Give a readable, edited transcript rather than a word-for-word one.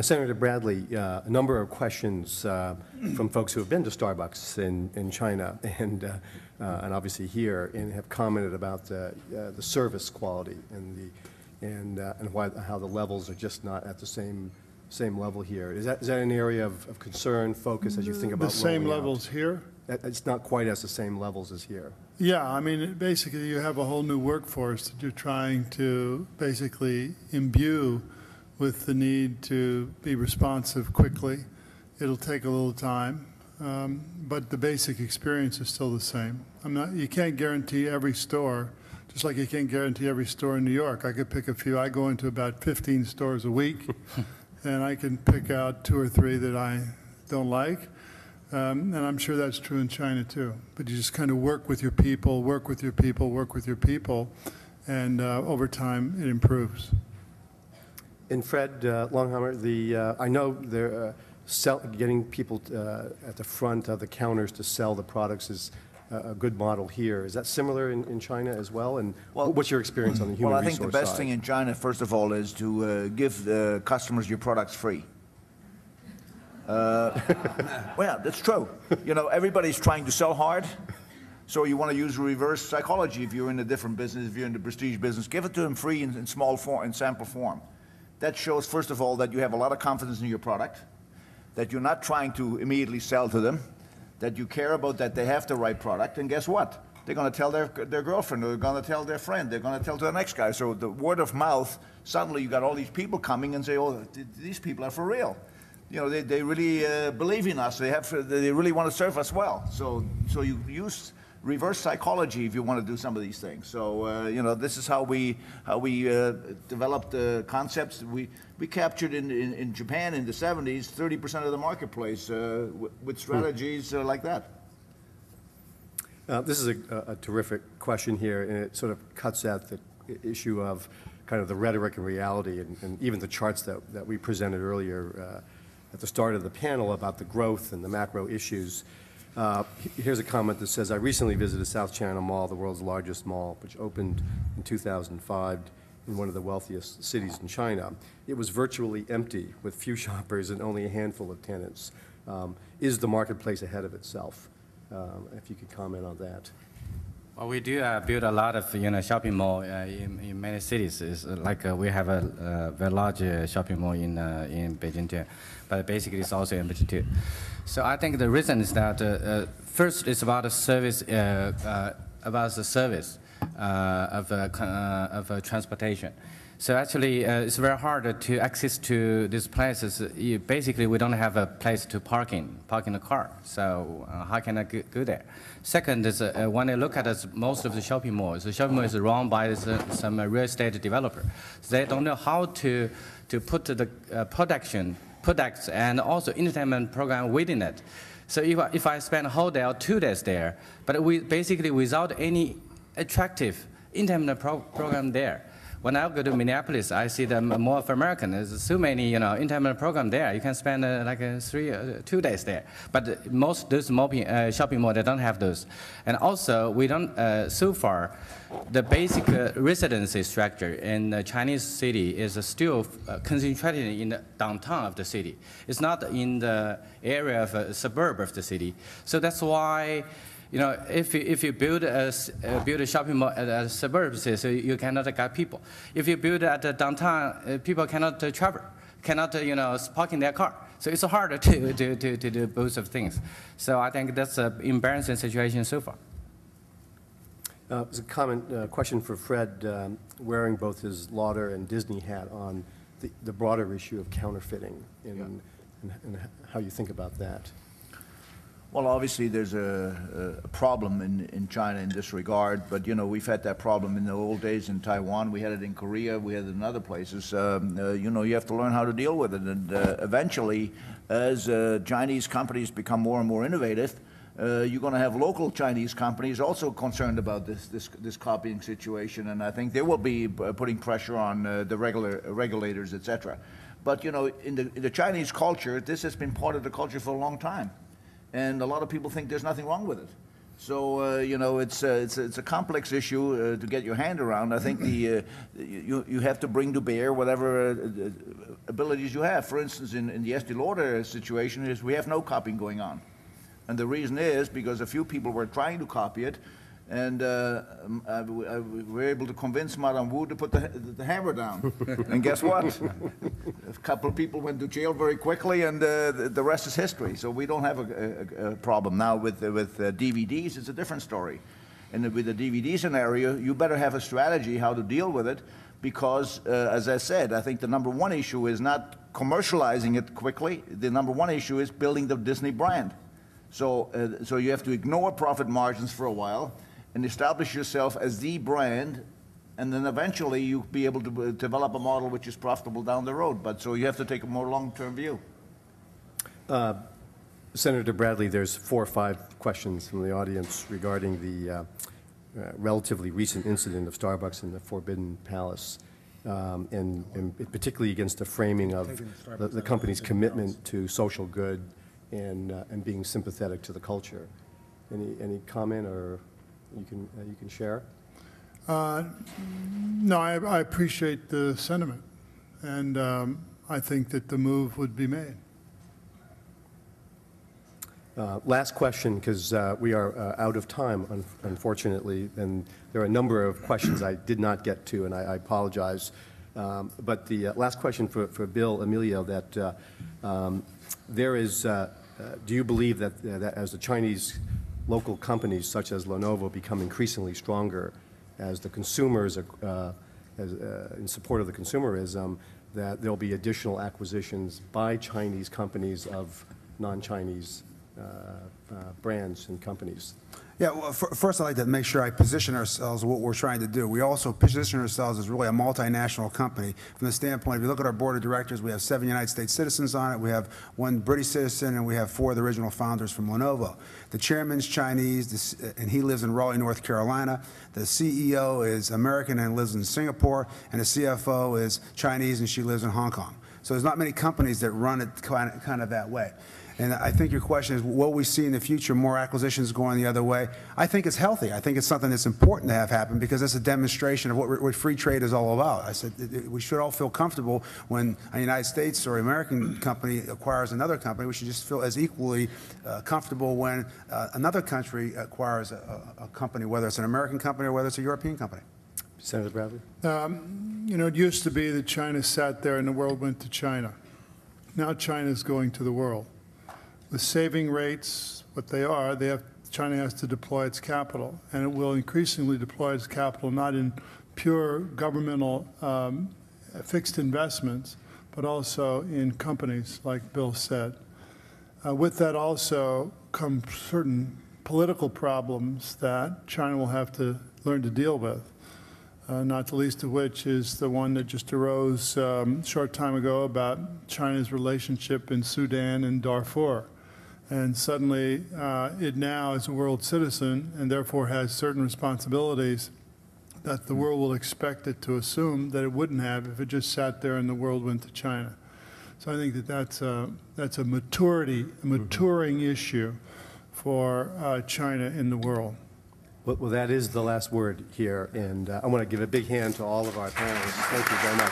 Senator Bradley, a number of questions from folks who have been to Starbucks in China and obviously here, and have commented about the service quality and how the levels are just not at the same level here. Is that an area of concern, focus as you think about the same rolling levels out? here? It's not quite as the same levels as here. Yeah, I mean, basically you have a whole new workforce that you're trying to basically imbue with the need to be responsive quickly. It'll take a little time, but the basic experience is still the same. You can't guarantee every store, just like you can't guarantee every store in New York. I could pick a few. I go into about 15 stores a week, and I can pick out 2 or 3 that I don't like. And I'm sure that's true in China too. But you just kind of work with your people, and over time it improves. And Fred Langhammer, I know getting people at the front of the counters to sell the products is a good model here. Is that similar in China as well? And what's your experience on the human resource side? Well, I think the best thing in China, first of all, is to give the customers your products free. Well, that's true. You know, everybody's trying to sell hard, so you want to use reverse psychology if you're in a different business, if you're in the prestige business. Give it to them free in small form, in sample form. That shows, first of all, that you have a lot of confidence in your product, that you're not trying to immediately sell to them, that you care about that they have the right product, and guess what? They're going to tell their girlfriend, or they're going to tell their friend, they're going to tell to the next guy. So the word of mouth, suddenly you got all these people coming and say, oh, these people are for real. You know, they really believe in us. They really want to serve us well. So you use reverse psychology if you want to do some of these things. So you know, this is how we developed the concepts. We captured in Japan in the 70s 30% of the marketplace with strategies like that. This is a terrific question here, and it sort of cuts at the issue of kind of the rhetoric and reality, and even the charts that we presented earlier at the start of the panel about the growth and the macro issues. Here's a comment that says, I recently visited South China Mall, the world's largest mall, which opened in 2005 in one of the wealthiest cities in China. It was virtually empty with few shoppers and only a handful of tenants. Is the marketplace ahead of itself? If you could comment on that. Well, we do build a lot of shopping mall in many cities. It's like we have a very large shopping mall in Beijing too, but basically it's also in Beijing too. So I think the reason is that first it's about the service, of transportation. So actually, it's very hard to access to these places. Basically, we don't have a place to park the car. So how can I go there? Second is when I look at most of the shopping malls is run by some real estate developer. So they don't know how to put the products and also entertainment program within it. So if I spend a whole day or 2 days there, but basically without any attractive entertainment program there. When I go to Minneapolis, I see the Mall of America. There's so many, entertainment program there. You can spend 2 days there. But most those shopping malls, they don't have those. And also, we don't. So far, the basic residency structure in the Chinese city is still concentrated in the downtown of the city. It's not in the area of a suburb of the city. So that's why. If you build a shopping mall at a suburb, so you cannot get people. If you build at the downtown, people cannot travel, cannot park in their car. So it's hard to do both of things. So I think that's an embarrassing situation so far. There's a question for Fred, wearing both his Lauder and Disney hat on the broader issue of counterfeiting and how you think about that. Well, obviously there's a problem in China in this regard, but we've had that problem in the old days in Taiwan. We had it in Korea. We had it in other places. You have to learn how to deal with it, and eventually, as Chinese companies become more and more innovative, you're going to have local Chinese companies also concerned about this copying situation, and I think they will be putting pressure on the regulators, etc. But in the Chinese culture, this has been part of the culture for a long time. And a lot of people think there's nothing wrong with it. So you know, it's a complex issue to get your hand around. I think you have to bring to bear whatever abilities you have. For instance, in the Estée Lauder situation, is we have no copying going on, and the reason is because a few people were trying to copy it, and we were able to convince Madame Wu to put the hammer down. And guess what? A couple of people went to jail very quickly, and the rest is history. So we don't have a problem now with DVDs. It's a different story. And with the DVD scenario, you better have a strategy how to deal with it, because, as I said, I think the number one issue is not commercializing it quickly. The number one issue is building the Disney brand. So you have to ignore profit margins for a while and establish yourself as the brand, and then eventually you'll be able to develop a model which is profitable down the road. But so you have to take a more long-term view. Senator Bradley, there's 4 or 5 questions from the audience regarding the relatively recent incident of Starbucks in the Forbidden Palace, and particularly against the framing of the company's commitment to social good and being sympathetic to the culture. Any comment or you can share? No, I appreciate the sentiment, and I think that the move would be made. Last question, because we are out of time, unfortunately, and there are a number of questions I did not get to, and I apologize. But the last question for Bill Amelio, that there is, do you believe that as the Chinese local companies such as Lenovo become increasingly stronger, as the consumers, in support of the consumerism, that there'll be additional acquisitions by Chinese companies of non-Chinese brands and companies? Yeah, well, first I'd like to make sure I position ourselves what we're trying to do. We also position ourselves as really a multinational company from the standpoint, if you look at our board of directors, we have 7 United States citizens on it, we have 1 British citizen, and we have 4 of the original founders from Lenovo. The chairman's Chinese, and he lives in Raleigh, North Carolina. The CEO is American and lives in Singapore, and the CFO is Chinese and she lives in Hong Kong. So there's not many companies that run it kind of that way. And I think your question is, will we see in the future more acquisitions going the other way? I think it's healthy. I think it's something that's important to have happen, because it's a demonstration of what free trade is all about. I said we should all feel comfortable when a United States or American company acquires another company. We should just feel as equally comfortable when another country acquires a company, whether it's an American company or whether it's a European company. Senator Bradley? You know, it used to be that China sat there and the world went to China. Now China's going to the world. The saving rates, what they are, China has to deploy its capital, and it will increasingly deploy its capital not in pure governmental fixed investments, but also in companies, like Bill said. With that also come certain political problems that China will have to learn to deal with, not the least of which is the one that just arose a short time ago about China's relationship in Sudan and Darfur. And suddenly, it now is a world citizen and therefore has certain responsibilities that the world will expect it to assume that it wouldn't have if it just sat there and the world went to China. So I think that that's a maturing issue for China in the world. Well, that is the last word here, and I want to give a big hand to all of our panelists. Thank you very much.